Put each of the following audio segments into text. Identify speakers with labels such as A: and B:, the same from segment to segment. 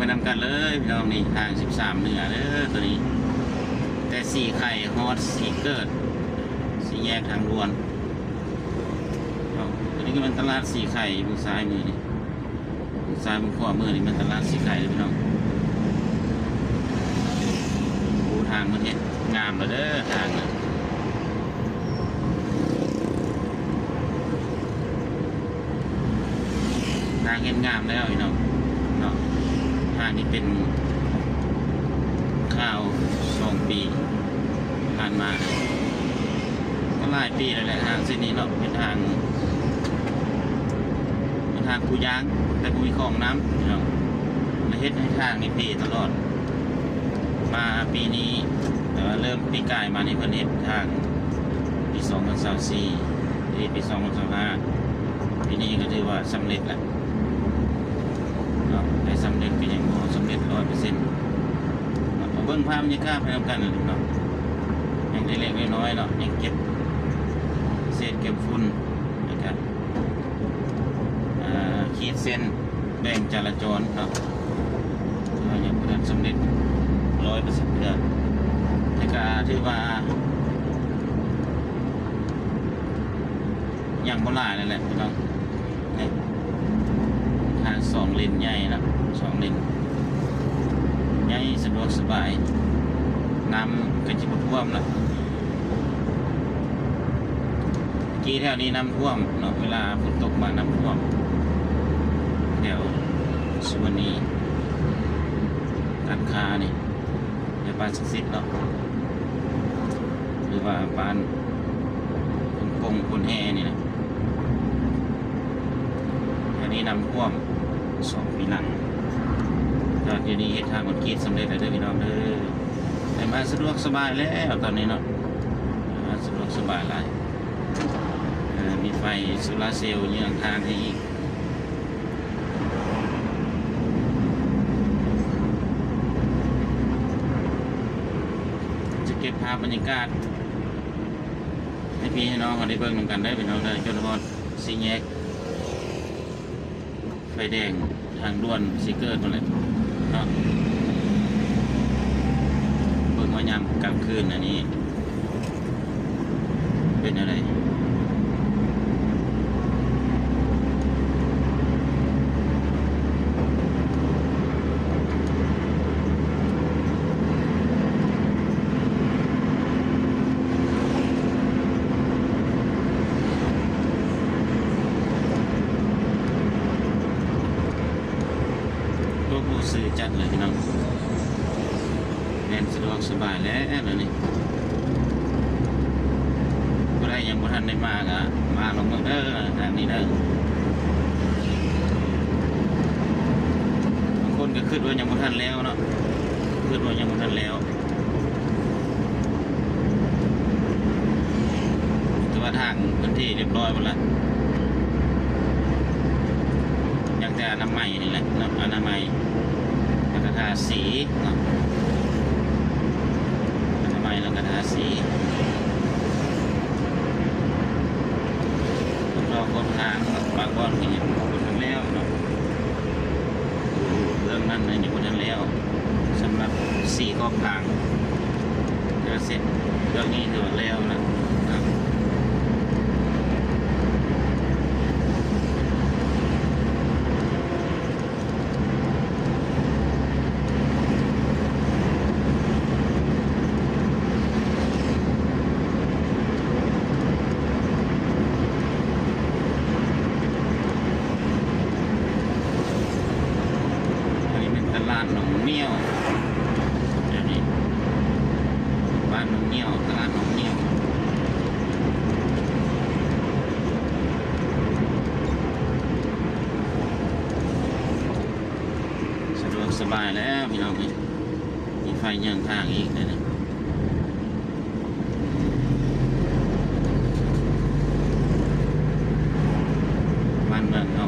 A: ไปนำกันเลยพี่น้องนี่ทาง13เหนือเด้อตัวนี้แต่สี่ไข่ฮอตสี่เกิดสี่แยกทางด่วนตัวนี้ก็เป็นตลาดสี่ไข่มือซ้ายมือนี่มือซ้ายมือขวามือนี่เป็นตลาดสี่ไข่เลยพี่น้องดูทางมันเห็นงามเลยเด้อทางนะทางเห็นงามแล้วพี่น้องเนาะทางนี้เป็นข้าว2 ปีผ่านมาก็หลายปีแล้วแหละทางเส้นนี้เนาะเป็นทางคูยางแต่ภูมิคลองน้ำพี่น้องมาเฮ็ดให้ทางนี้ปีตลอดมาปีนี้แต่ว่าเริ่มปีกายมานี่เพิ่นเฮ็ดทางปี2024ปี2025ปีนี้ก็ถือว่าสำเร็จแล้วเนาะได้สำเร็จก็ยังบ่สำเร็จ 100%มาเบิ่งภาพบรรยากาศไปนำกันนะเนาะยังเล็กๆน้อยๆเนาะยังเก็บเศษเก็บฝุ่นนะครับขีดเส้นแบ่งจราจรครับยังบ่ทันสำเร็จ 100% เด้อแต่ก็ถือว่ายังบ่หลายนั่นแหละพี่น้องนี่ทาง2 เลนใหญ่นะ2 เลนใหญ่สะดวกสบายน้ำก็จะบ่ท่วมละกี่แถวนี้น้ำท่วมเนาะเวลาฝนตกมาน้ำท่วมแถวสุวรรณีการค้านี่ในบ้านศักดิ์สิทธิ์เนาะหรือว่าบ้านคนแห่นี่นะอันนี้น้ำท่วม2 ปีหลังจากเดี๋ยวนี้เฮ็ดทางคอนกรีตสำเร็จแล้วเด้อพี่น้องเด้อแต่มาสะดวกสบายแล้วตอนนี้เนาะสะดวกสบายหลายมีไฟโซลาร์เซลล์เยื้องทางให้อีกจะเก็บภาพบรรยากาศให้พี่ให้น้องเขาได้เบิ่งนำกันได้เป็นน้องได้จนฮอดสี่แยกไฟแดงทางด่วนซีเกอร์นั่นแหละเนาะเบิ่งว่ายามกลางคืนอันนี้เป็นอะไรผู้สื่อจัดเลยพี่น้องแน่นสะดวกสบายแล้วนี่ก็ได้ยังบ่ทันได้มาก็มาลงเมืองเด้อทางนี้เด้อบางคนก็คิดว่ายังบ่ทันแล้วเนาะคิดว่ายังบ่ทันแล้วแต่ว่าทางพื้นที่เรียบร้อยหมดแล้วยังแต่อนามัยนี่แหละเนาะอนามัยแล้วก็ทาสีเนาะอนามัยแล้วก็ทาสีรอคนทางบางก้อนก็ยังบ่ทันแล้วเนาะเรื่องนั้นยังบ่ทันแล้วสำหรับสีขอบทางจะเสร็จเรื่องนี้ถือว่าแล้วนะครับ สบายแล้วพี่น้องมีไฟยังทางอีกเลยนะบ้านเมืองเขา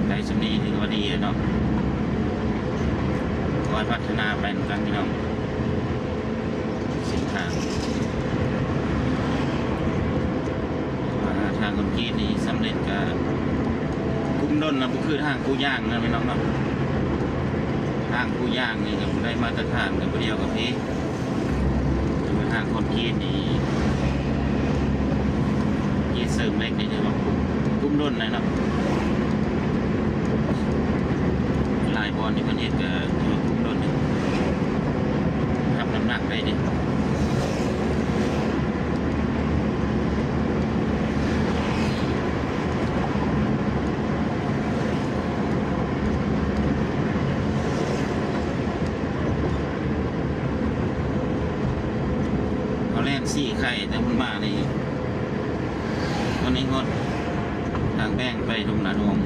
A: ได้สำนีถือว่าดีเนาะคอยพัฒนาไปเหมือนกันพี่น้องเส้นทางทางคอนกรีตนี้สำเร็จกับคุ้มด ล้นนะก็คือทางกูย่างนะพี่น้องเนาะทางกูย่างนี่ก็ได้มาตรฐานกับเดียวกับพี่ทางคนกีดนี่กีดเสริมเล็กนี่ถือว่ากุ้มล้นเลยเนาะลายบอลนี่คนเฮ็ดก็ถือว่ากุ้มล้นเลยทำน้ำหนักได้ดิสี่ไข่แต่มันมาในวันนี้งดทางแป้งไปทุ่งนาหง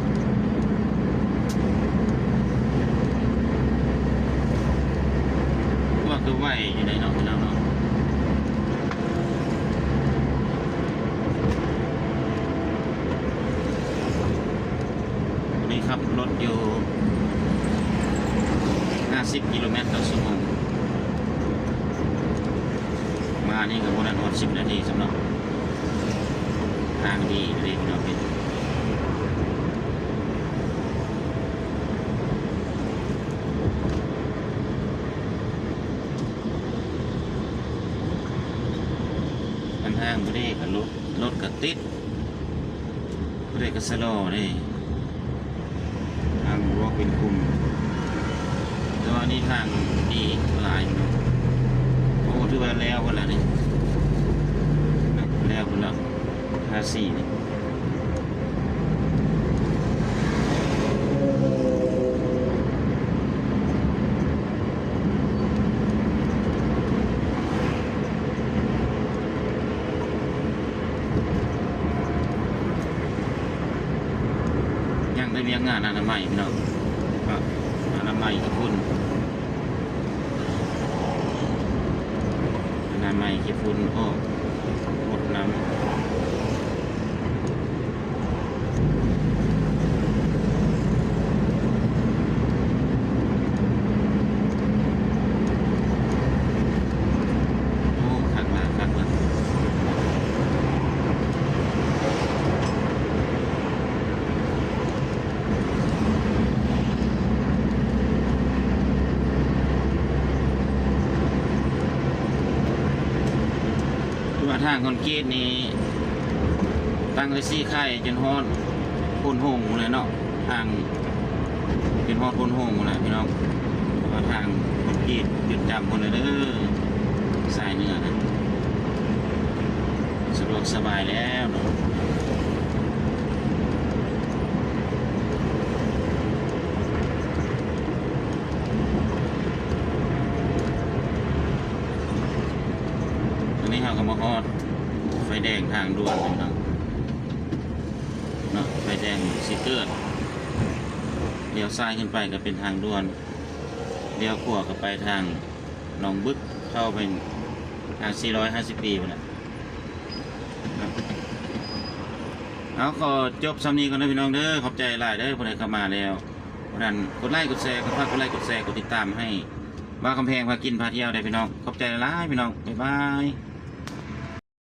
A: ว่าคือไหวอยู่ในเนาะพี่น้องเนาะวันนี้ขับรถอยู่50 กิโลเมตรต่อชั่วโมงมานี่ก็วันละ10 นาทีสำหรับทางดีเลยพี่น้องพี่มันทางบริกับรถกับติดบริกับสโลว์นี่ทางวอล์กเป็นกลุ่มแต่ว่านี่ทางดีหลายโอ้ถือว่าแล้วกันแล้วนี่แล้วกันแล้ว54นี่ยังได้เรียงงานอนามัยพี่น้องอนามัยกับคุณอนามัยกับคุณโอ้หมดน้ำทางคอนกรีตนี้ตั้งแต่ซี่ไข่จนฮอดโคนหงเลยเนาะทางเป็นฮอดโคนหงเลยพี่น้องว่าทางคอนกรีตจุดจำคนเลยเด้อสายเนื้อนะสะดวกสบายแล้วเนาะนี้เราก็มาฮอดไฟแดงทางด่วนเลยเนาะไฟแดงสีเกิดเลี้ยวซ้ายขึ้นไปก็เป็นทางด่วนเลี้ยวขวาก็ไปทางหนองบึกเข้าไปทาง450 ปีไปแล้วเอาขอจบสำนีก่อนนะพี่น้องเด้อขอบใจหลายเด้อคนใดเข้ามาแล้วเพราะนั้นกดไลค์กดแชร์กดกดแชร์กดติดตามให้ว่าคำแพงพากินพาเที่ยวได้พี่น้องขอบใจหลายพี่น้องบ๊ายบาย